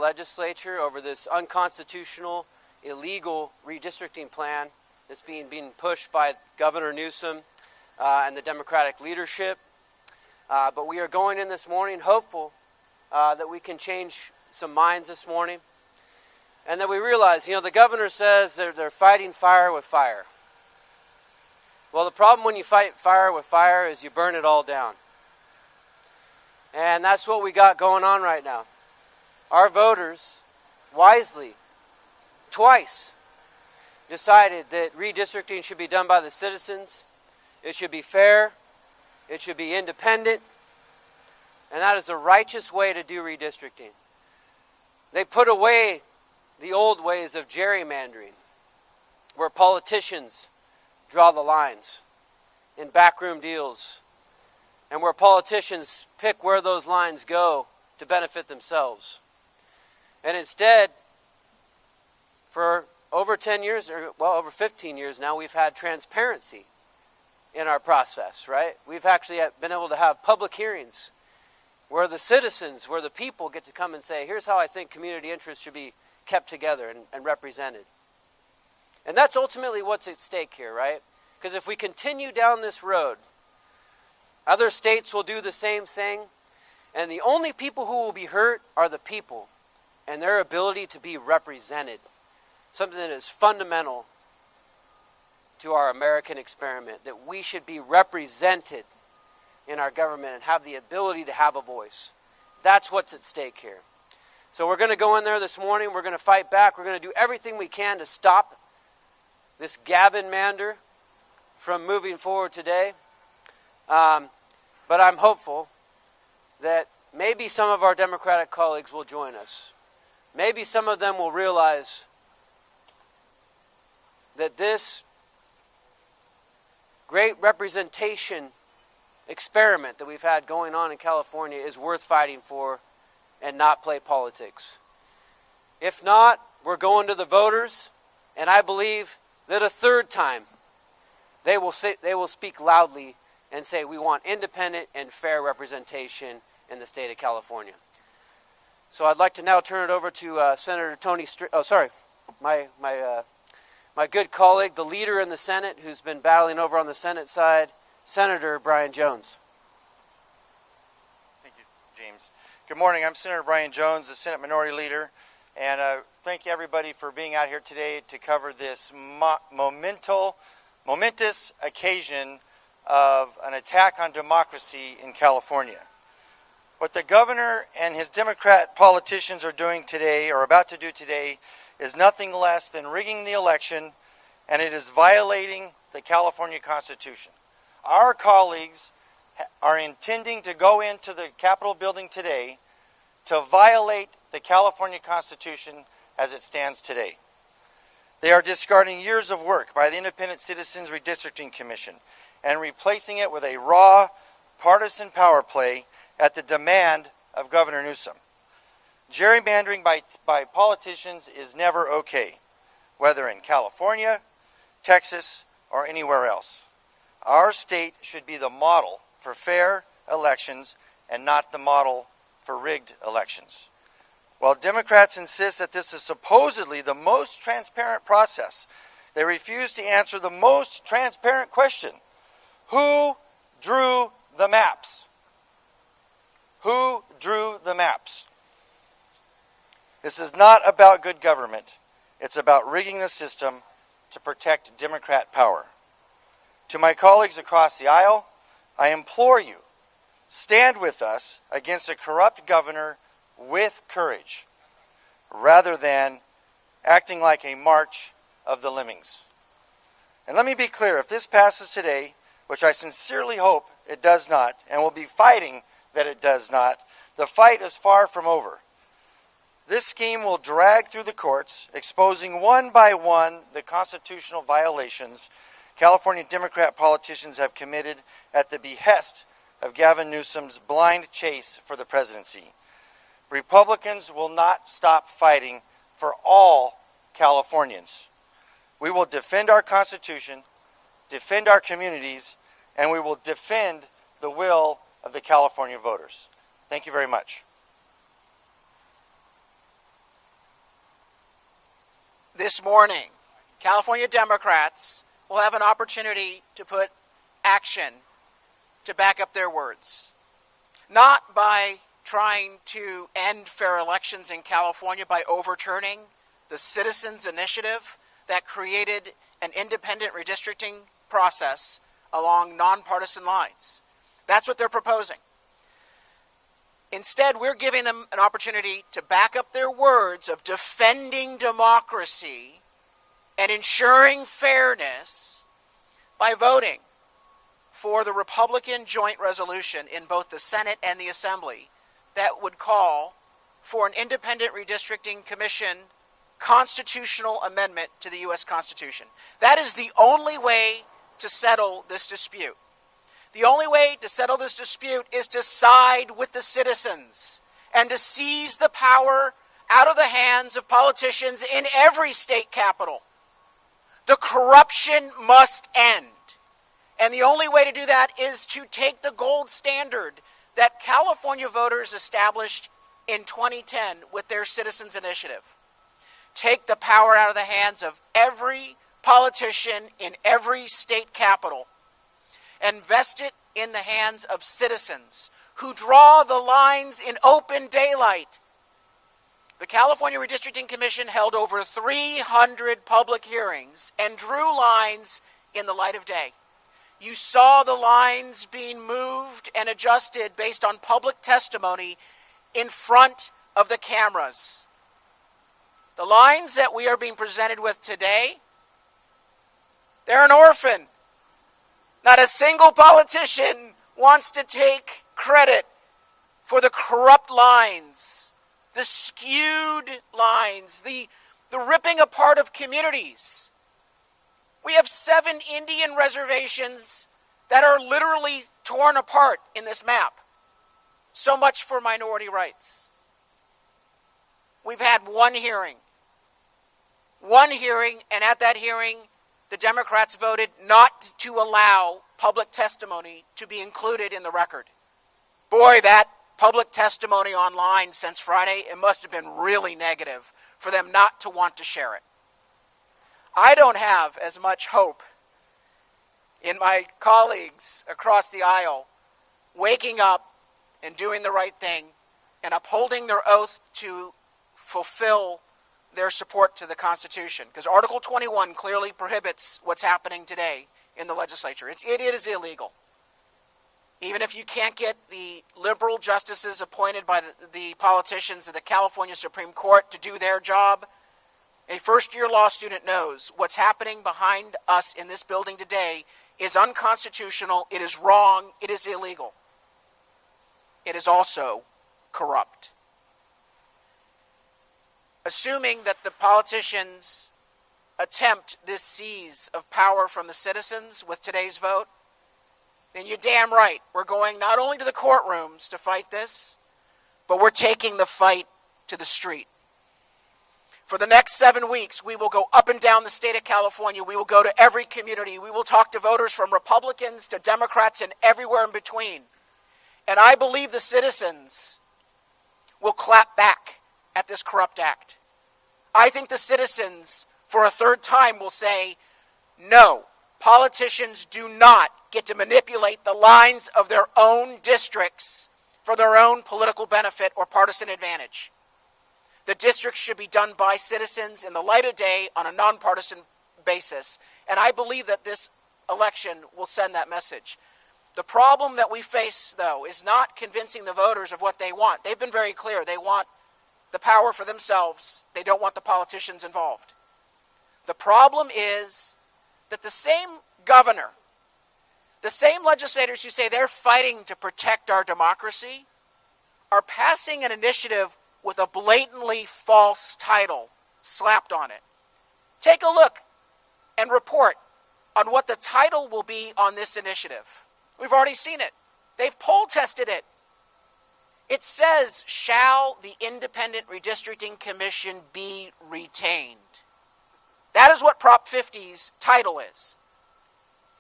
legislature over this unconstitutional, illegal redistricting plan that's being pushed by Governor Newsom and the Democratic leadership. But we are going in this morning hopeful that we can change some minds this morning, and that we realize, the governor says they're fighting fire with fire. Well, the problem when you fight fire with fire is you burn it all down. And that's what we got going on right now. Our voters, wisely, twice, decided that redistricting should be done by the citizens. It should be fair. It should be independent. And that is the righteous way to do redistricting. They put away the old ways of gerrymandering, where politicians draw the lines in backroom deals, and where politicians pick where those lines go to benefit themselves. And instead, for over 10 years, over 15 years now, we've had transparency in our process, right? We've actually been able to have public hearings where the citizens, where the people get to come and say, here's how I think community interests should be kept together and represented. And that's ultimately what's at stake here, right? Because if we continue down this road, other states will do the same thing, and the only people who will be hurt are the people and their ability to be represented. Something that is fundamental to our American experiment, that we should be represented in our government and have the ability to have a voice. That's what's at stake here. So we're going to go in there this morning. We're going to fight back. We're going to do everything we can to stop this gerrymander from moving forward today. But I'm hopeful that maybe some of our Democratic colleagues will join us. Maybe some of them will realize that this great representation experiment that we've had going on in California is worth fighting for and not play politics. If not, we're going to the voters, and I believe that a third time they will speak loudly and say we want independent and fair representation in the state of California. So I'd like to now turn it over to Senator Tony. My good colleague, the leader in the Senate, who's been battling over on the Senate side, Senator Brian Jones. Thank you, James. Good morning. I'm Senator Brian Jones, the Senate Minority Leader, and thank you everybody for being out here today to cover this momentous occasion of an attack on democracy in California. What the governor and his Democrat politicians are doing today, or about to do today, is nothing less than rigging the election, and it is violating the California Constitution. Our colleagues are intending to go into the Capitol building today to violate the California Constitution as it stands today. They are discarding years of work by the Independent Citizens Redistricting Commission and replacing it with a raw, partisan power play at the demand of Governor Newsom. Gerrymandering by politicians is never okay, whether in California, Texas, or anywhere else. Our state should be the model for fair elections and not the model for rigged elections. While Democrats insist that this is supposedly the most transparent process, they refuse to answer the most transparent question: who drew the maps? Who drew the maps? This is not about good government. It's about rigging the system to protect Democrat power. To my colleagues across the aisle, I implore you, stand with us against a corrupt governor with courage, rather than acting like a march of the lemmings. And let me be clear, if this passes today, which I sincerely hope it does not, and will be fighting that it does not, the fight is far from over. This scheme will drag through the courts, exposing one by one the constitutional violations California Democrat politicians have committed at the behest of Gavin Newsom's blind chase for the presidency. Republicans will not stop fighting for all Californians. We will defend our Constitution, defend our communities, and we will defend the will of the California voters. Thank you very much. this morning, California Democrats will have an opportunity to put action to back up their words. Not by trying to end fair elections in California by overturning the citizens' initiative that created an independent redistricting process along nonpartisan lines. That's what they're proposing. Instead, we're giving them an opportunity to back up their words of defending democracy and ensuring fairness by voting for the Republican joint resolution in both the Senate and the Assembly that would call for an independent redistricting commission constitutional amendment to the U.S. Constitution. That is the only way to settle this dispute. The only way to settle this dispute is to side with the citizens and to seize the power out of the hands of politicians in every state capital. The corruption must end. And the only way to do that is to take the gold standard that California voters established in 2010 with their Citizens Initiative. Take the power out of the hands of every politician in every state capital and vest it in the hands of citizens who draw the lines in open daylight. The California Redistricting Commission held over 300 public hearings and drew lines in the light of day. You saw the lines being moved and adjusted based on public testimony in front of the cameras. The lines that we are being presented with today, they're an orphan. Not a single politician wants to take credit for the corrupt lines, the skewed lines, the ripping apart of communities. We have 7 Indian reservations that are literally torn apart in this map. So much for minority rights. We've had one hearing, and at that hearing, the Democrats voted not to allow public testimony to be included in the record. Boy, that public testimony online since Friday, it must have been really negative for them not to want to share it. I don't have as much hope in my colleagues across the aisle waking up and doing the right thing and upholding their oath to fulfill their support to the Constitution. Because Article 21 clearly prohibits what's happening today in the legislature. It is illegal. Even if you can't get the liberal justices appointed by the politicians of the California Supreme Court to do their job, a first-year law student knows what's happening behind us in this building today is unconstitutional, it is wrong, it is illegal. It is also corrupt. Assuming that the politicians attempt this seize of power from the citizens with today's vote, then you're damn right. We're going not only to the courtrooms to fight this, but we're taking the fight to the street. For the next 7 weeks, we will go up and down the state of California. We will go to every community. We will talk to voters from Republicans to Democrats and everywhere in between. And I believe the citizens will clap back at this corrupt act. I think the citizens, for a third time, will say, no, politicians do not get to manipulate the lines of their own districts for their own political benefit or partisan advantage. The districts should be done by citizens in the light of day on a nonpartisan basis. And I believe that this election will send that message. The problem that we face, though, is not convincing the voters of what they want. They've been very clear. They want the power for themselves. They don't want the politicians involved. The problem is that the same governor, the same legislators who say they're fighting to protect our democracy, are passing an initiative with a blatantly false title slapped on it. Take a look and report on what the title will be on this initiative. We've already seen it. They've poll tested it. It says, shall the Independent Redistricting Commission be retained? That is what Prop 50's title is.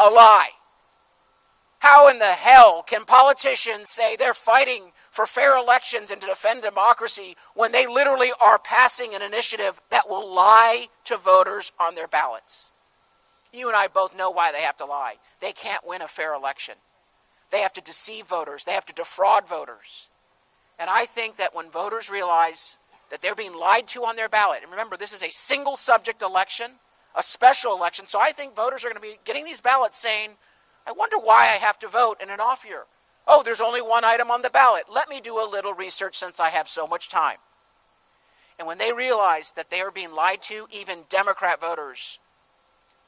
A lie. How in the hell can politicians say they're fighting for fair elections and to defend democracy when they literally are passing an initiative that will lie to voters on their ballots? You and I both know why they have to lie. They can't win a fair election. They have to deceive voters. They have to defraud voters. And I think that when voters realize that they're being lied to on their ballot, and remember, this is a single subject election, a special election, so I think voters are going to be getting these ballots saying, I wonder why I have to vote in an off year. Oh, there's only one item on the ballot. Let me do a little research since I have so much time. And when they realize that they are being lied to, even Democrat voters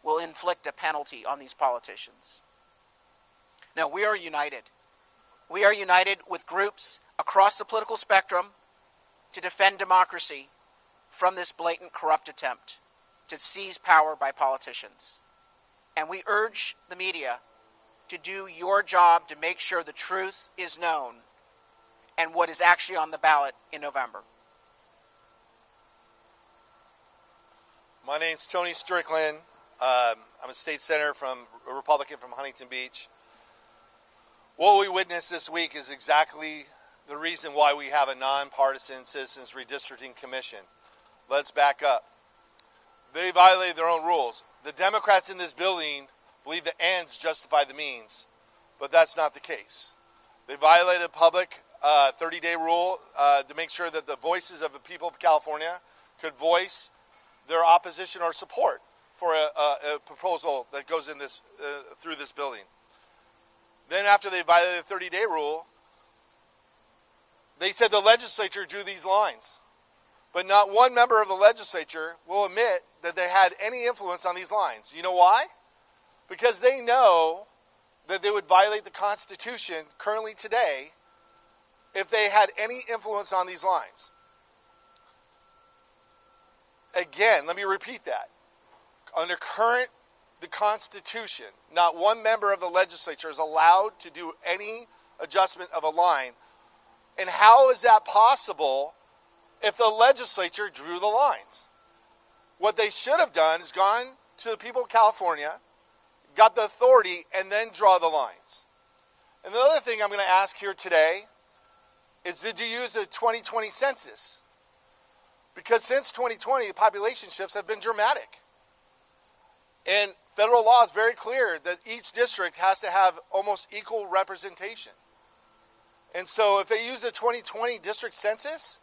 will inflict a penalty on these politicians. Now, we are united. We are united with groups across the political spectrum to defend democracy from this blatant corrupt attempt to seize power by politicians. And we urge the media to do your job to make sure the truth is known and what is actually on the ballot in November. My name's Tony Strickland. I'm a state senator a Republican from Huntington Beach. What we witnessed this week is exactly the reason why we have a nonpartisan Citizens Redistricting Commission. Let's back up. They violated their own rules. The Democrats in this building believe the ends justify the means, but that's not the case. They violated a public 30-day rule to make sure that the voices of the people of California could voice their opposition or support for a proposal that goes in this through this building. Then after they violated the 30-day rule, they said the legislature drew these lines. But not one member of the legislature will admit that they had any influence on these lines. You know why? Because they know that they would violate the Constitution currently today if they had any influence on these lines. Again, let me repeat that. Under the Constitution, not one member of the legislature is allowed to do any adjustment of a line. And how is that possible if the legislature drew the lines? What they should have done is gone to the people of California, got the authority, and then draw the lines. And the other thing I'm going to ask here today is, did you use the 2020 census? Because since 2020, the population shifts have been dramatic. And federal law is very clear that each district has to have almost equal representation. And so if they use the 2020 district census,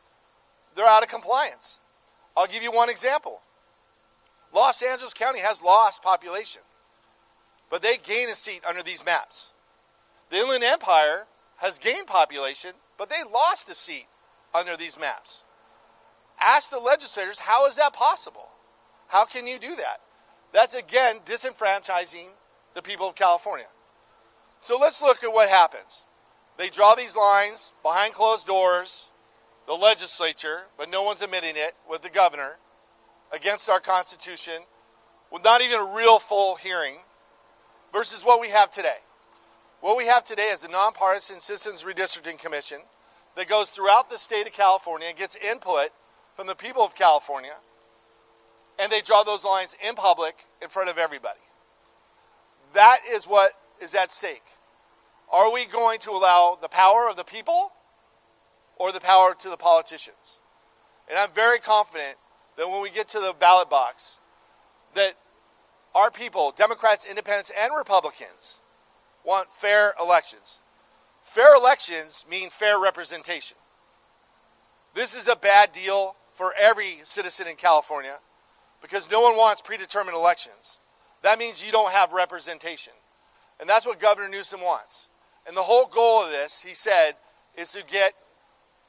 they're out of compliance. I'll give you one example. Los Angeles County has lost population, but they gain a seat under these maps. The Inland Empire has gained population, but they lost a seat under these maps. Ask the legislators, how is that possible? How can you do that? That's, again, disenfranchising the people of California. So let's look at what happens. They draw these lines behind closed doors, the legislature, but no one's admitting it, with the governor, against our Constitution, with not even a real full hearing, versus what we have today. What we have today is a nonpartisan Citizens Redistricting Commission that goes throughout the state of California and gets input from the people of California, and they draw those lines in public in front of everybody. That is what is at stake. Are we going to allow the power of the people or the power to the politicians? And I'm very confident that when we get to the ballot box, that our people, Democrats, Independents, and Republicans, want fair elections. Fair elections mean fair representation. This is a bad deal for every citizen in California because no one wants predetermined elections. That means you don't have representation. And that's what Governor Newsom wants. And the whole goal of this, he said, is to get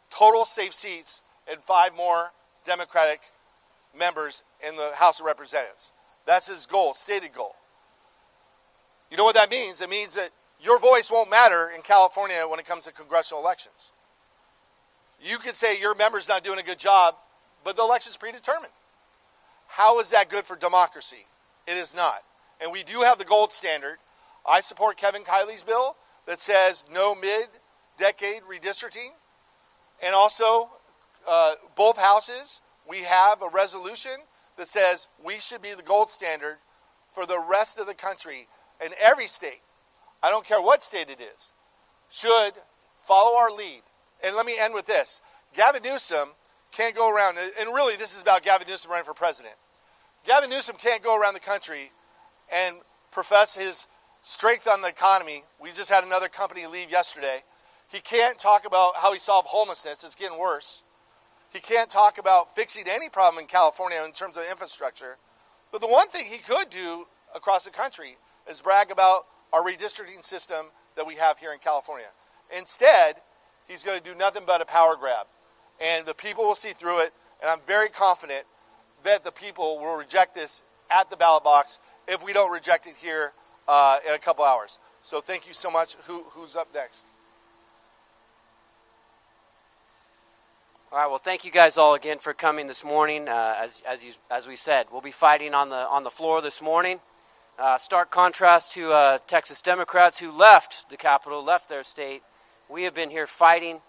total safe seats and 5 more Democratic members in the House of Representatives. That's his goal, stated goal. You know what that means? It means that your voice won't matter in California when it comes to congressional elections. You could say your member's not doing a good job, but the election's predetermined. How is that good for democracy? It is not. And we do have the gold standard. I support Kevin Kiley's bill that says no mid-decade redistricting. And also, both houses, we have a resolution that says we should be the gold standard for the rest of the country in every state. I don't care what state it is, should follow our lead. And let me end with this. Gavin Newsom can't go around, and really this is about Gavin Newsom running for president. Gavin Newsom can't go around the country and profess his strength on the economy. We just had another company leave yesterday. He can't talk about how he solved homelessness. It's getting worse. He can't talk about fixing any problem in California in terms of infrastructure. But the one thing he could do across the country is brag about our redistricting system that we have here in California. Instead, he's going to do nothing but a power grab. And the people will see through it. And I'm very confident that the people will reject this at the ballot box if we don't reject it here in a couple hours. So thank you so much. Who's up next? All right. Well, thank you guys all again for coming this morning. As we said, we'll be fighting on the floor this morning. Stark contrast to Texas Democrats who left the Capitol, left their state. We have been here fighting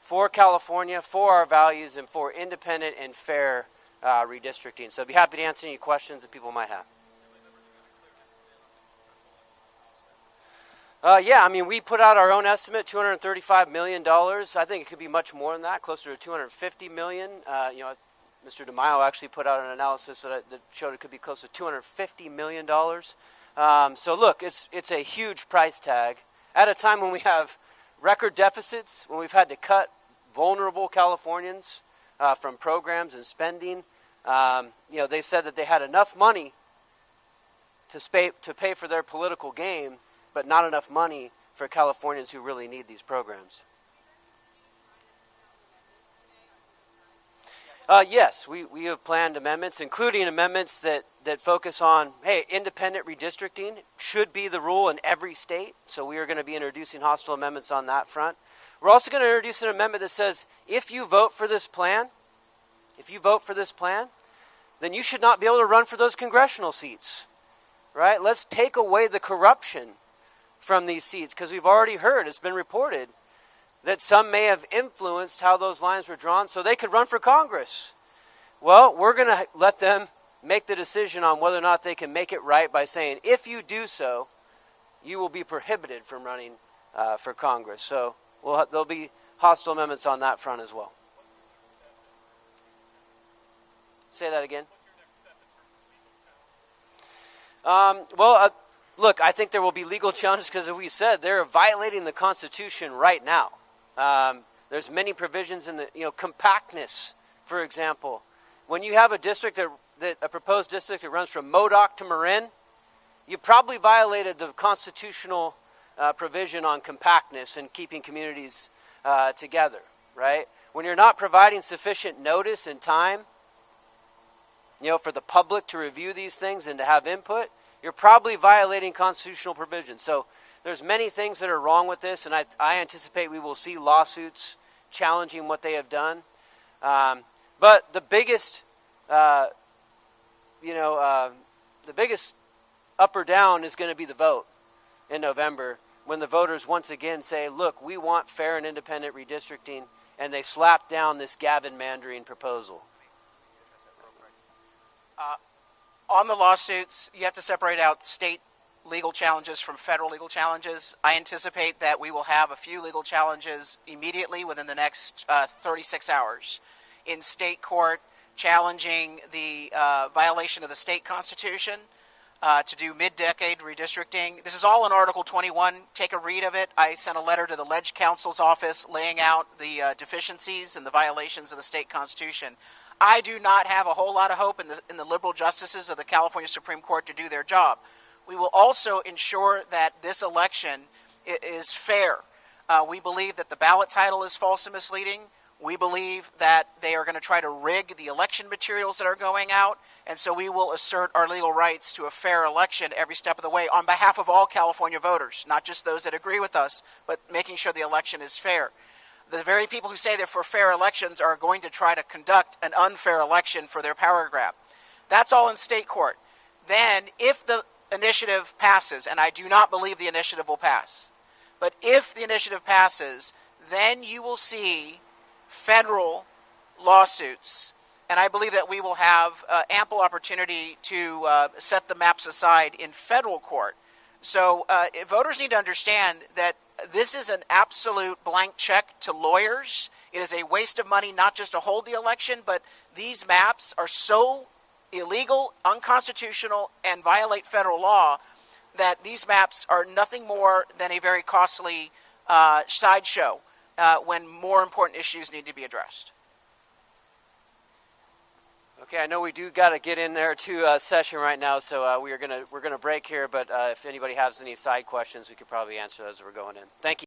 for California, for our values, and for independent and fair redistricting. So I'd be happy to answer any questions that people might have. Yeah, I mean, we put out our own estimate, $235 million. I think it could be much more than that, closer to $250 million. Mr. DeMaio actually put out an analysis that showed it could be close to $250 million. So look, it's a huge price tag at a time when we have record deficits, when we've had to cut vulnerable Californians from programs and spending. They said that they had enough money to pay for their political game, but not enough money for Californians who really need these programs. Yes, we have planned amendments, including amendments that focus on, hey, independent redistricting should be the rule in every state. So we are going to be introducing hostile amendments on that front. We're also going to introduce an amendment that says, if you vote for this plan, then you should not be able to run for those congressional seats, right? Let's take away the corruption from these seats, because we've already heard, it's been reported, that some may have influenced how those lines were drawn so they could run for Congress. Well, we're going to let them make the decision on whether or not they can make it right by saying, if you do so, you will be prohibited from running for Congress. So there'll be hostile amendments on that front as well. Say that again. Look, I think there will be legal challenges because, as we said, they're violating the Constitution right now. There's many provisions in the, compactness, for example. When you have a district a proposed district that runs from Modoc to Marin, you probably violated the constitutional provision on compactness and keeping communities together, right? When you're not providing sufficient notice and time, for the public to review these things and to have input, you're probably violating constitutional provisions. So there's many things that are wrong with this, and I anticipate we will see lawsuits challenging what they have done. But the biggest, the biggest up or down is going to be the vote in November, when the voters once again say, look, we want fair and independent redistricting, and they slap down this gerrymandering proposal. On the lawsuits, you have to separate out state legal challenges from federal legal challenges. I anticipate that we will have a few legal challenges immediately within the next 36 hours in state court, challenging the violation of the state constitution to do mid-decade redistricting. This is all in Article 21. Take a read of it. I sent a letter to the Ledge Counsel's office laying out the deficiencies and the violations of the state constitution. I do not have a whole lot of hope in the liberal justices of the California Supreme Court to do their job. We will also ensure that this election is fair. We believe that the ballot title is false and misleading. We believe that they are going to try to rig the election materials that are going out, and so we will assert our legal rights to a fair election every step of the way on behalf of all California voters, not just those that agree with us, but making sure the election is fair. The very people who say they're for fair elections are going to try to conduct an unfair election for their power grab. That's all in state court. Then, if the initiative passes, and I do not believe the initiative will pass, but if the initiative passes, then you will see federal lawsuits, and I believe that we will have ample opportunity to set the maps aside in federal court So voters need to understand that this is an absolute blank check to lawyers. It is a waste of money not just to hold the election, but these maps are so illegal, unconstitutional, and violate federal law that these maps are nothing more than a very costly sideshow when more important issues need to be addressed. Okay, I know we do got to get in there to session right now, so we're gonna break here. But if anybody has any side questions, we could probably answer those as we're going in. Thank you.